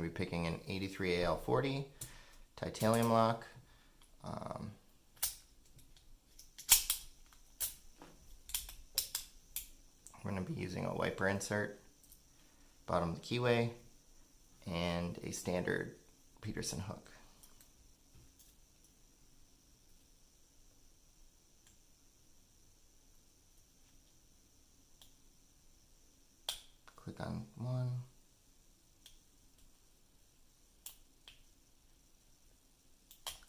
to be picking an 83AL40 Titalium lock. We're going to be using a wiper insert, bottom of the keyway, and a standard Peterson hook. Click on one.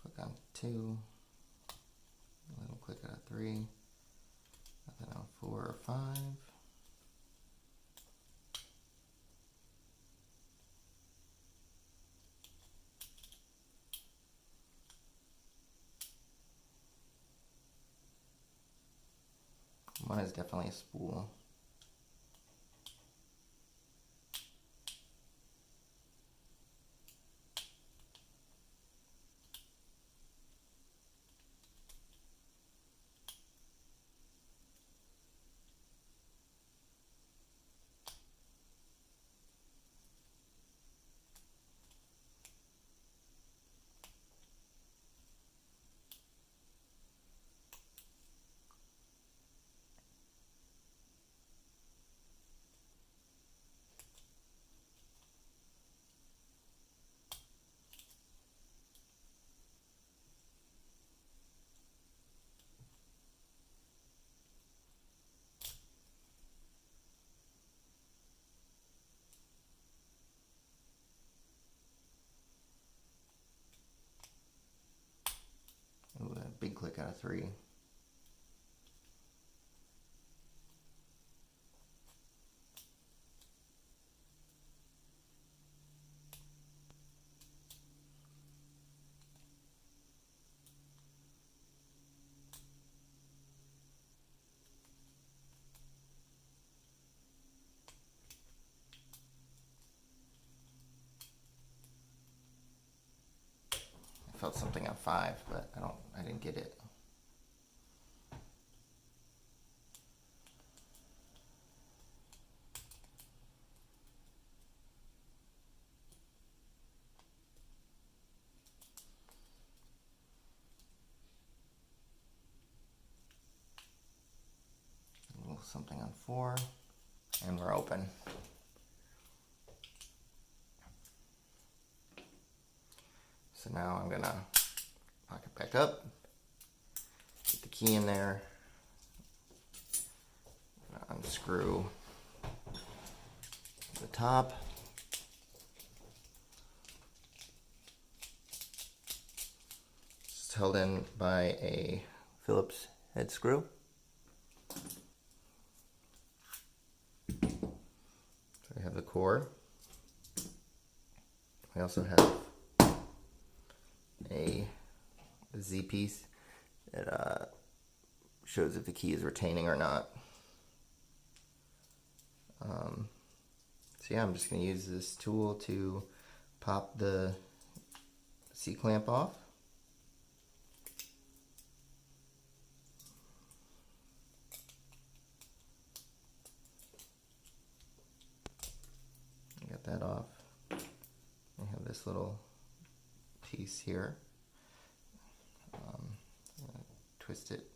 Click on two. A little click on three. Nothing on 4 or 5. One is definitely a spool. Ooh, a big click out of 3. I felt something on 5, but I didn't get it. A little something on 4, and we're open. So now I'm gonna lock it back up, get the key in there, unscrew the top, it's held in by a Phillips head screw. So we have the core. We also have a Z piece that shows if the key is retaining or not. So yeah, I'm just going to use this tool to pop the C-clamp off. Get that off. We have this little piece here. Twist it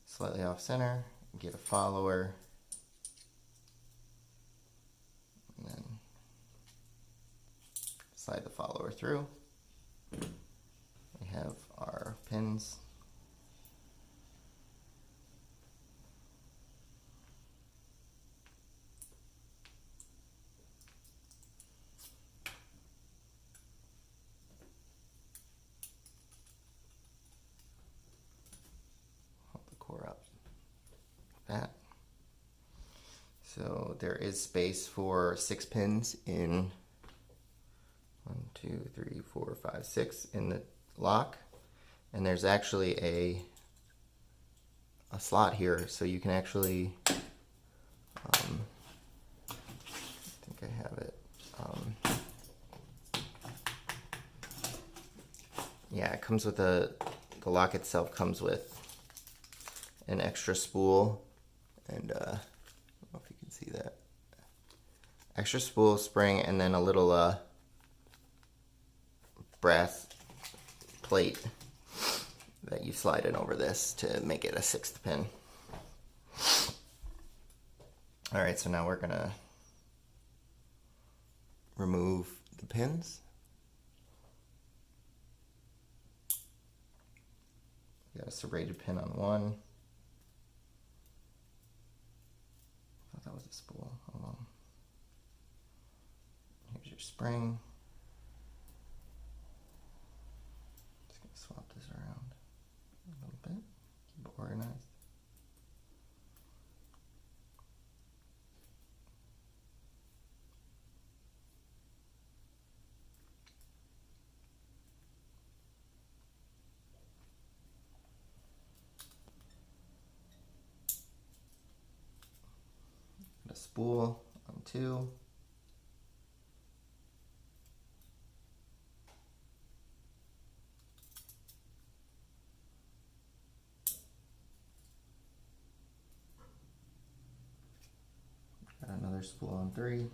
slightly off center, get a follower, and then slide the follower through. We have our pins. That. So there is space for 6 pins in 1, 2, 3, 4, 5, 6 in the lock, and there's actually a slot here, so you can actually I think I have it. Yeah, it comes with the lock itself comes with an extra spool. And I don't know if you can see that. Extra spool spring, and then a little brass plate that you slide in over this to make it a 6th pin. All right, so now we're gonna remove the pins. We got a serrated pin on one. I thought that was a spool. Hold on. Here's your spring. Just gonna swap this around a little bit, keep it organized. Got a spool on 2. Got another spool on 3.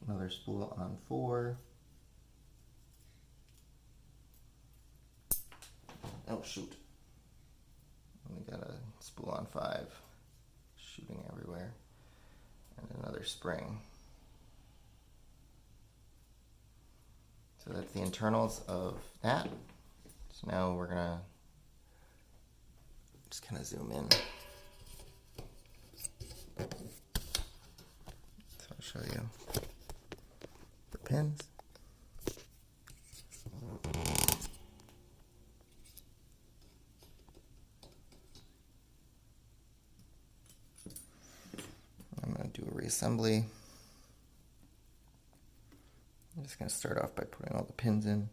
Another spool on 4. Oh shoot. Only got a spool on 5. Shooting everywhere. And another spring. So that's the internals of that. So now we're gonna just kind of zoom in. So I'll show you the pins. I'm gonna do a reassembly. I'm just going to start off by putting all the pins in.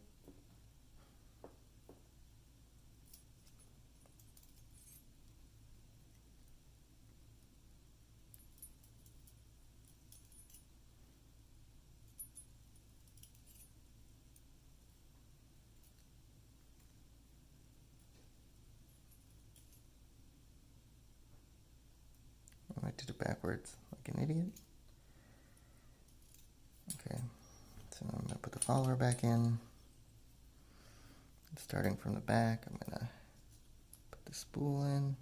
I did it backwards like an idiot. Okay. So I'm going to put the follower back in. Starting from the back, I'm going to put the spool in.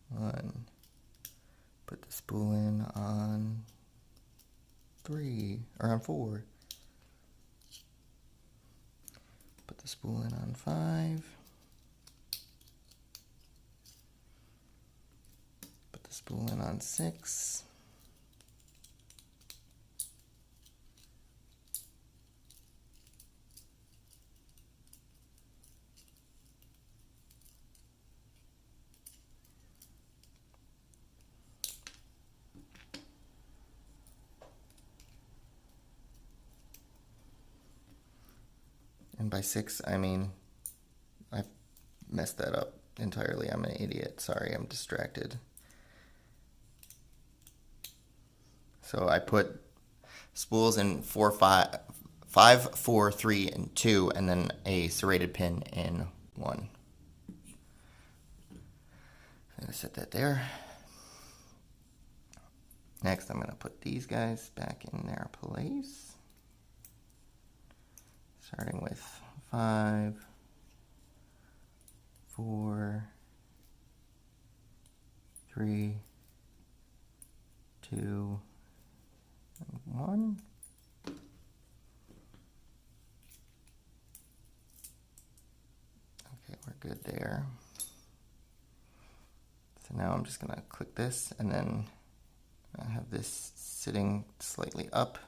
1. Put the spool in on 3, or on 4. Put the spool in on 5. Put the spool in on 6. And by 6, I mean, I messed that up entirely. I'm an idiot. Sorry, I'm distracted. So I put spools in 4, 5, 5, 4, 3, and 2, and then a serrated pin in 1. I'm gonna set that there. Next, I'm gonna put these guys back in their place. Starting with 5, 4, 3, 2, and 1. Okay, we're good there. So now I'm just gonna click this, and then I have this sitting slightly up,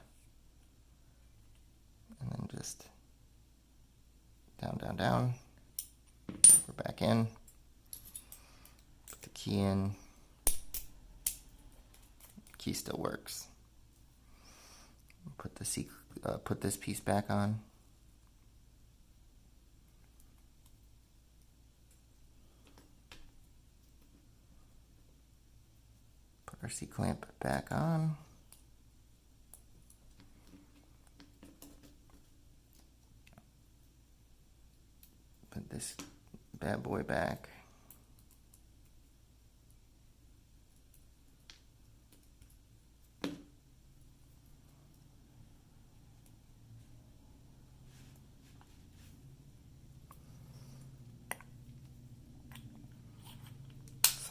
and then just down, down, down. We're back in. Put the key in. Key still works. Put the put this piece back on. Put our C-clamp back on. Put this bad boy back.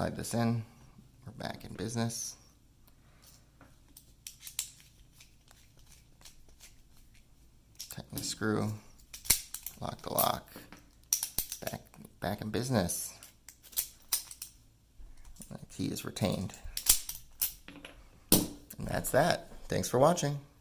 slide this in. We're back in business. Tighten the screw, lock the lock, back in business. The key is retained. And that's that. Thanks for watching.